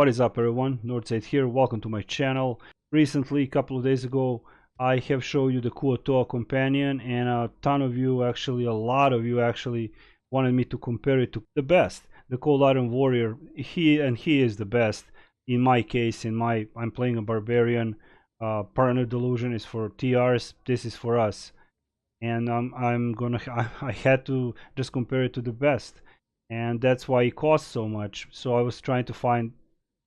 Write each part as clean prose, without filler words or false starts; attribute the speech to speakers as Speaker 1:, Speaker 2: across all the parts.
Speaker 1: What is up everyone, Northside here, welcome to my channel. Recently, a couple of days ago, I have shown you the Kuo-toa companion, and a ton of you, actually a lot of you actually wanted me to compare it to the best, the Cold Iron Warrior. He is the best in my case. I'm playing a barbarian. Partner Delusion is for TRs, this is for us, and I had to just compare it to the best, and that's why it costs so much. So I was trying to find,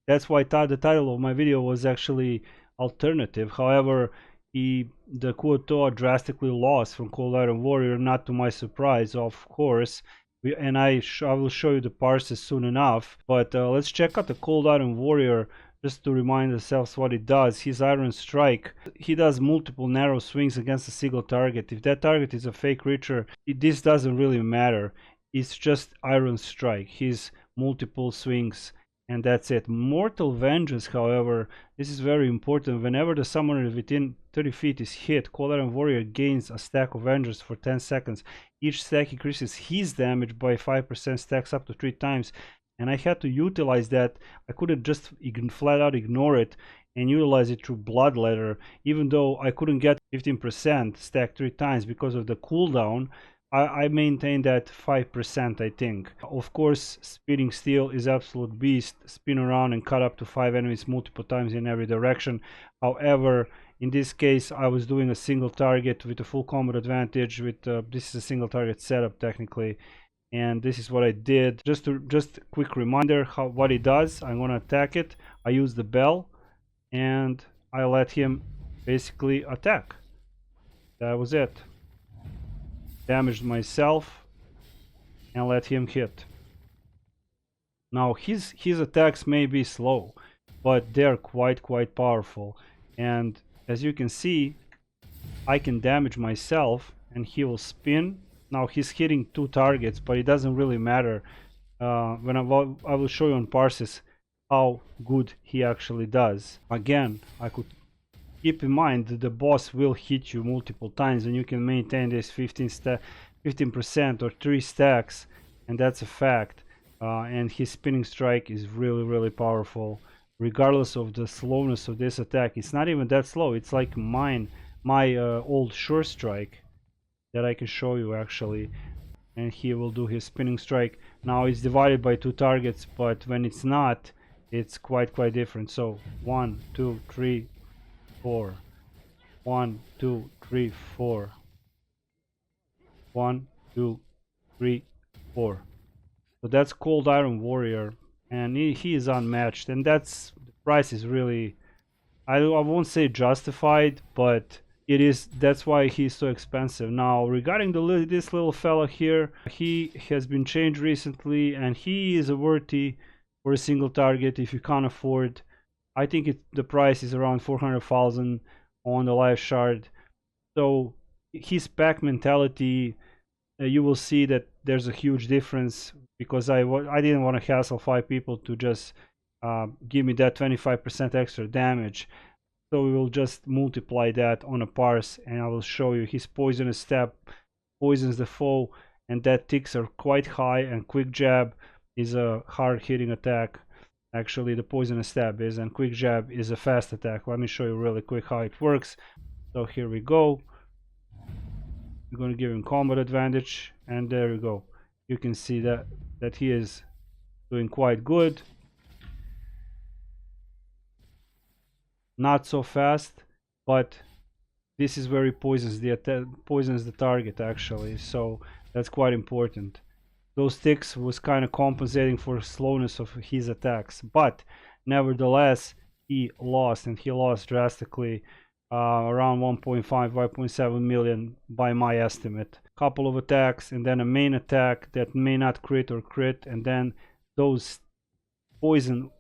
Speaker 1: that's why the title of my video was actually alternative. However, the Kuo-toa drastically lost from Cold Iron Warrior, not to my surprise, of course. I will show you the parses soon enough. But let's check out the Cold Iron Warrior just to remind ourselves what it does. His Iron Strike, he does multiple narrow swings against a single target. If that target is a fake creature, this doesn't really matter. It's just Iron Strike. His multiple swings, and that's it. Mortal Vengeance, however, this is very important. Whenever the summoner within 30 feet is hit, Cold Iron Warrior gains a stack of Vengeance for 10 seconds. Each stack increases his damage by 5%, stacks up to 3 times. And I had to utilize that. I couldn't just flat out ignore it and utilize it through Bloodletter, even though I couldn't get 15% stacked 3 times because of the cooldown. I maintained that 5%, I think. Of course, Spinning Steel is absolute beast. Spin around and cut up to 5 enemies multiple times in every direction. However, in this case, I was doing a single target with a full combat advantage. This is a single target setup technically, and this is what I did. Just a quick reminder what it does. I'm gonna attack it. I use the bell, and I let him basically attack. That was it. Damaged myself and let him hit. Now his attacks may be slow, but they're quite powerful, and as you can see, I can damage myself and he will spin. Now he's hitting 2 targets, but it doesn't really matter. When I will show you on parses how good he actually does. Again, I could keep in mind that the boss will hit you multiple times, and you can maintain this 15% or 3 stacks, and that's a fact. And his Spinning Strike is really powerful, regardless of the slowness of this attack. It's not even that slow. It's like my old Sure Strike that I can show you actually, and he will do his Spinning Strike. Now it's divided by 2 targets, but when it's not, it's quite different. So 1, 2, 3, 4. 1, 2, 3, 4. 1, 2, 3, 4. So that's Cold Iron Warrior, and he is unmatched, and that's, the price is really, I won't say justified, but it is. That's why he's so expensive. Now regarding this little fella here, he has been changed recently, and he is a worthy for a single target if you can't afford. I think the price is around 400,000 on the live shard. So his pack mentality, you will see that there's a huge difference, because I didn't want to hassle 5 people to just give me that 25% extra damage. So we will just multiply that on a parse, and I will show you. His Poisonous Stab poisons the foe, and that ticks are quite high, and Quick Jab is a hard hitting attack. Actually, the Poisonous Stab is, and Quick Jab is a fast attack. Let me show you really quick how it works. So here we go. We're going to give him combat advantage, and there we go. You can see that he is doing quite good. Not so fast, but this is where he poisons the target actually. So that's quite important. Those ticks was kind of compensating for slowness of his attacks, but nevertheless he lost, and he lost drastically, around 1.5-1.7 million by my estimate. Couple of attacks, and then a main attack that may not crit or crit, and then those poison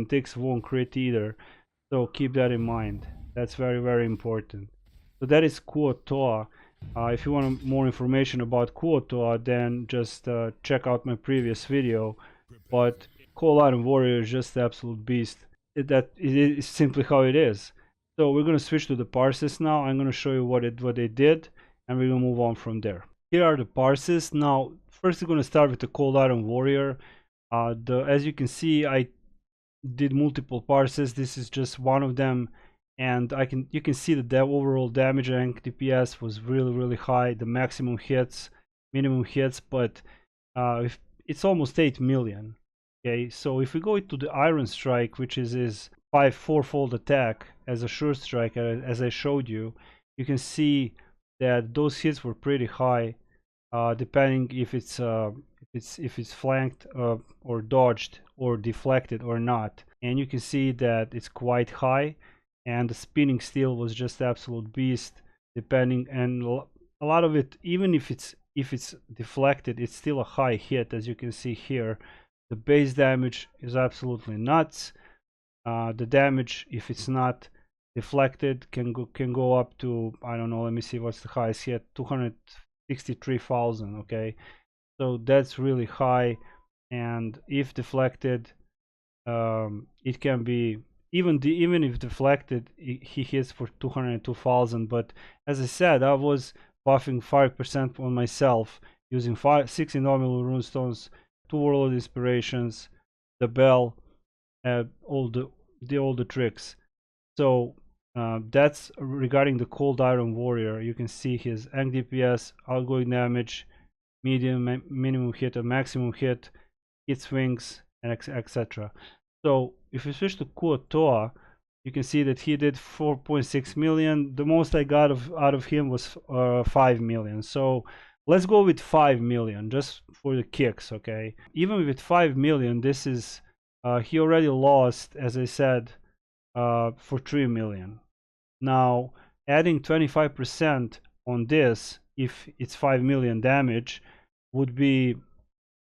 Speaker 1: ticks won't crit either. So keep that in mind. That's very important. So that is Kuo-toa. If you want more information about Kuo-toa, then just check out my previous video. But Cold Iron Warrior is just the absolute beast. It is simply how it is. So we're going to switch to the parses now. I'm going to show you what they did, and we're going to move on from there. Here are the parses. Now, first we're going to start with the Cold Iron Warrior. As you can see, I did multiple parses. This is just one of them, and you can see that the overall damage rank DPS was really high, the maximum hits, minimum hits, but if it's almost 8 million. Okay, so if we go to the Iron Strike, which is his 4-fold attack as a sure strike, as I showed you, you can see that those hits were pretty high, depending if it's flanked or dodged or deflected or not. And you can see that it's quite high, and the spinning steel was just absolute beast, depending. And a lot of it, even if it's deflected, it's still a high hit, as you can see here. The base damage is absolutely nuts. The damage, if it's not deflected, can go up to, I don't know, let me see what's the highest hit, 263,000. Okay, so that's really high. And if deflected, it can be even if deflected, he hits for 202,000. But as I said, I was buffing 5% on myself using 6 indomitable runestones, 2 warlord inspirations, the bell, all the tricks. So that's regarding the cold iron warrior. You can see his ang DPS, outgoing damage, medium, minimum hit, and maximum hit, hit swings, and etc. So if we switch to Kuo-toa, you can see that he did 4.6 million. The most I got out of him was 5 million. So let's go with 5 million just for the kicks. Okay, even with 5 million, this is he already lost, as I said, for 3 million. Now adding 25% on this, if it's 5 million damage, would be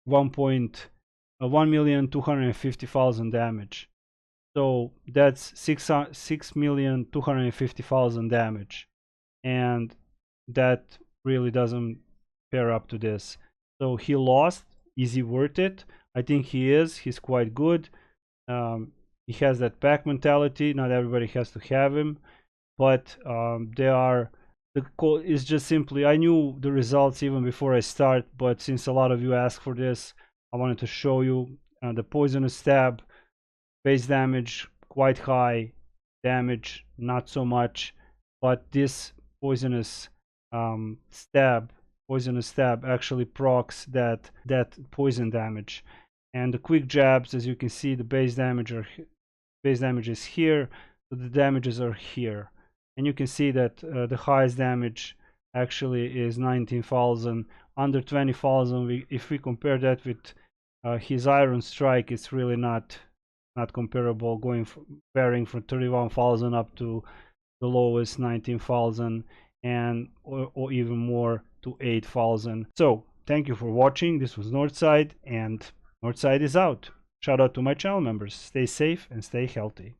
Speaker 1: 1,250,000 damage. So that's 6,250,000 damage, and that really doesn't pair up to this. So he lost. Is he worth it? I think he is. He's quite good. He has that pack mentality. Not everybody has to have him, but is just simply, I knew the results even before I start, but since a lot of you asked for this, I wanted to show you the poisonous stab. Base damage quite high, damage not so much, but this poisonous stab actually procs that poison damage. And the quick jabs, as you can see, the base damage is here, so the damages are here. And you can see that the highest damage actually is 19,000. Under 20,000, if we compare that with his Iron Strike, it's really not comparable, varying from 31,000 up to the lowest 19,000, and or even more to 8,000. So thank you for watching. This was Northside, and Northside is out. Shout out to my channel members. Stay safe and stay healthy.